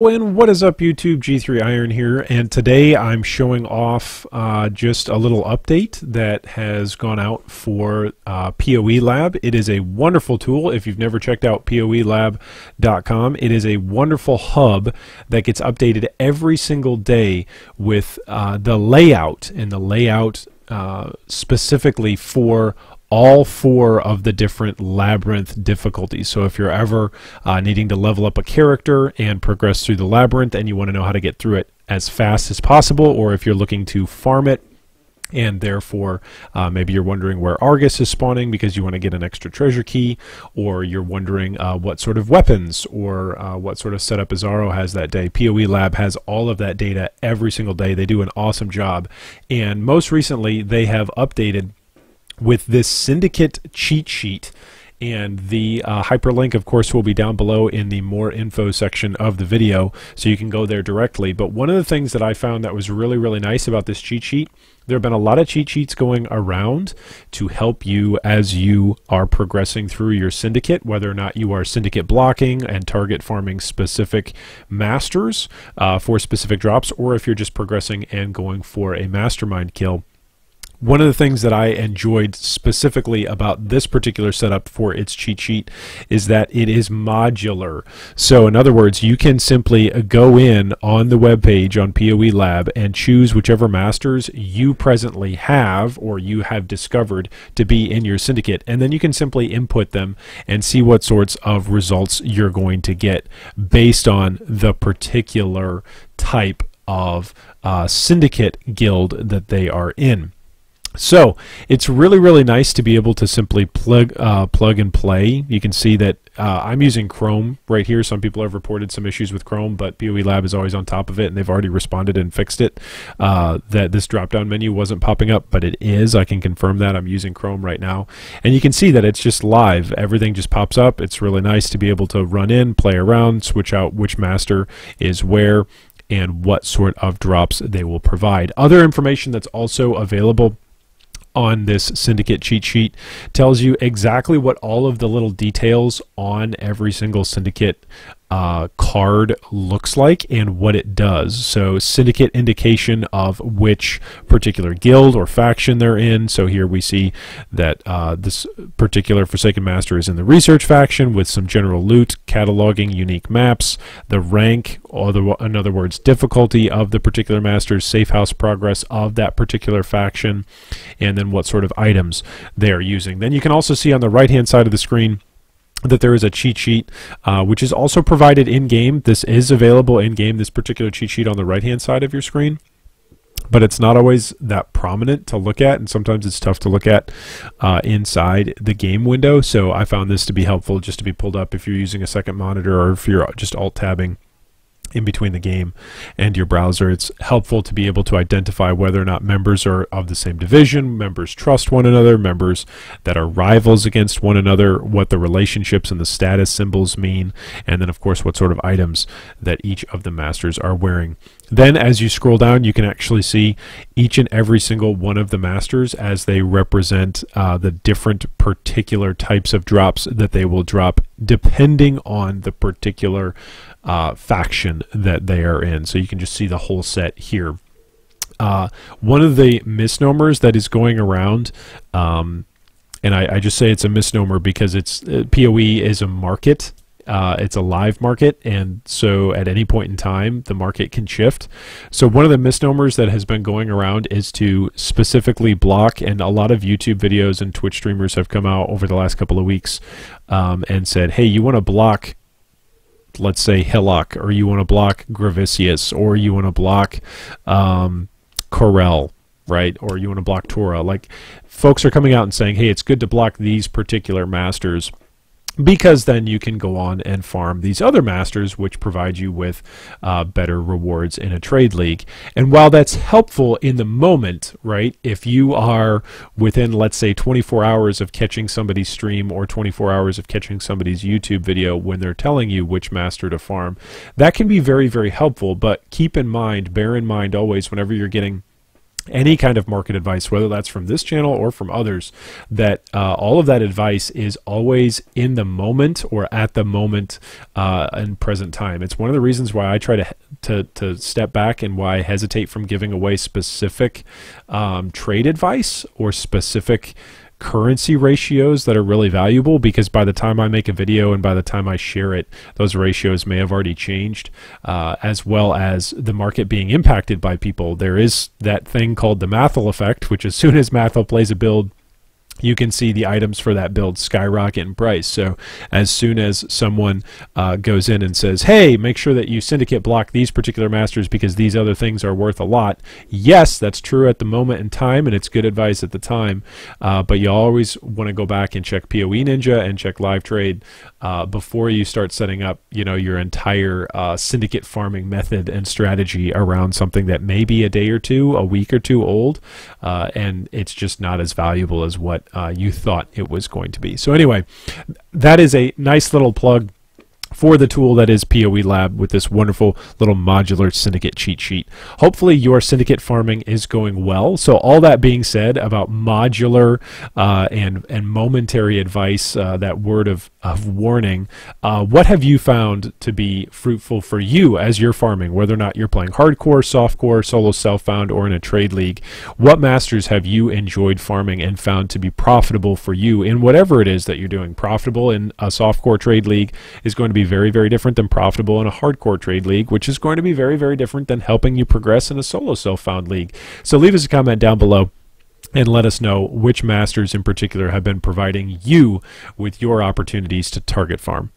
And what is up, YouTube? G3 Iron here, and today I'm showing off just a little update that has gone out for POE Lab. It is a wonderful tool. If you've never checked out POELab.com, it is a wonderful hub that gets updated every single day with the layout, and the layout specifically for all four of the different labyrinth difficulties. So if you're ever needing to level up a character and progress through the labyrinth and you want to know how to get through it as fast as possible, or if you're looking to farm it and therefore maybe you're wondering where Argus is spawning because you want to get an extra treasure key, or you're wondering what sort of weapons or what sort of setup Azaro has that day, POE Lab has all of that data every single day. They do an awesome job, and most recently they have updated with this Syndicate cheat sheet, and the hyperlink of course will be down below in the more info section of the video, so you can go there directly. But one of the things that I found that was really nice about this cheat sheet, there have been a lot of cheat sheets going around to help you as you are progressing through your Syndicate, whether or not you are Syndicate blocking and target farming specific masters for specific drops, or if you're just progressing and going for a mastermind kill. One of the things that I enjoyed specifically about this particular setup for its cheat sheet is that it is modular. So in other words, you can simply go in on the web page on POE Lab and choose whichever masters you presently have or you have discovered to be in your Syndicate, and then you can simply input them and see what sorts of results you're going to get based on the particular type of Syndicate guild that they are in. So it's really nice to be able to simply plug and play. You can see that I'm using Chrome right here. Some people have reported some issues with Chrome, but POE Lab is always on top of it, and they've already responded and fixed it. That this drop-down menu wasn't popping up, but it is. I can confirm that. I'm using Chrome right now, and you can see that it's just live. Everything just pops up. It's really nice to be able to run in, play around, switch out which master is where, and what sort of drops they will provide. Other information that's also available on this Syndicate cheat sheet tells you exactly what all of the little details on every single Syndicate card looks like and what it does. So Syndicate indication of which particular guild or faction they're in. So here we see that this particular Forsaken Master is in the research faction with some general loot, cataloging unique maps, the rank, or in other words difficulty of the particular master's safe house progress of that particular faction, and then what sort of items they're using. Then you can also see on the right hand side of the screen that there is a cheat sheet which is also provided in-game. This is available in-game, this particular cheat sheet on the right-hand side of your screen, but it's not always that prominent to look at, and sometimes it's tough to look at inside the game window. So I found this to be helpful just to be pulled up if you're using a second monitor, or if you're just alt-tabbing in between the game and your browser. It's helpful to be able to identify whether or not members are of the same division, members trust one another, members that are rivals against one another, what the relationships and the status symbols mean, and then of course what sort of items that each of the masters are wearing. Then as you scroll down, you can actually see each and every single one of the masters as they represent the different particular types of drops that they will drop depending on the particular faction that they are in. So you can just see the whole set here. One of the misnomers that is going around, and I just say it's a misnomer because it's POE is a market. It's a live market, and so at any point in time the market can shift. So one of the misnomers that has been going around is to specifically block, and a lot of YouTube videos and Twitch streamers have come out over the last couple of weeks and said, hey, you want to block, let's say, Hillock, or you want to block Gravicius, or you want to block Corel, right? Or you want to block Tora. Like, folks are coming out and saying, hey, it's good to block these particular masters, because then you can go on and farm these other masters which provide you with better rewards in a trade league. And while that's helpful in the moment, right, if you are within, let's say, 24 hours of catching somebody's stream or 24 hours of catching somebody's YouTube video when they're telling you which master to farm, that can be very helpful. But keep in mind, bear in mind always, whenever you're getting any kind of market advice, whether that's from this channel or from others, that all of that advice is always in the moment or at the moment in present time. It's one of the reasons why I try to step back, and why I hesitate from giving away specific trade advice or specific currency ratios that are really valuable, because by the time I make a video and by the time I share it, those ratios may have already changed, as well as the market being impacted by people. There is that thing called the Mathel effect, which as soon as Mathel plays a build, you can see the items for that build skyrocket in price. So as soon as someone goes in and says, hey, make sure that you syndicate block these particular masters because these other things are worth a lot. Yes, that's true at the moment in time, and it's good advice at the time, but you always want to go back and check POE Ninja and check live trade before you start setting up, you know, your entire syndicate farming method and strategy around something that may be a day or two, a week or two old, and it's just not as valuable as what you thought it was going to be. So anyway, that is a nice little plug for the tool that is POE Lab with this wonderful little modular syndicate cheat sheet. Hopefully your syndicate farming is going well. So all that being said about modular and momentary advice, that word of warning, what have you found to be fruitful for you as you're farming, whether or not you're playing hardcore, softcore, solo self-found, or in a trade league? What masters have you enjoyed farming and found to be profitable for you in whatever it is that you're doing? Profitable in a softcore trade league is going to be very, very different than profitable in a hardcore trade league, which is going to be very, very different than helping you progress in a solo self-found league. So leave us a comment down below and let us know which masters in particular have been providing you with your opportunities to target farm.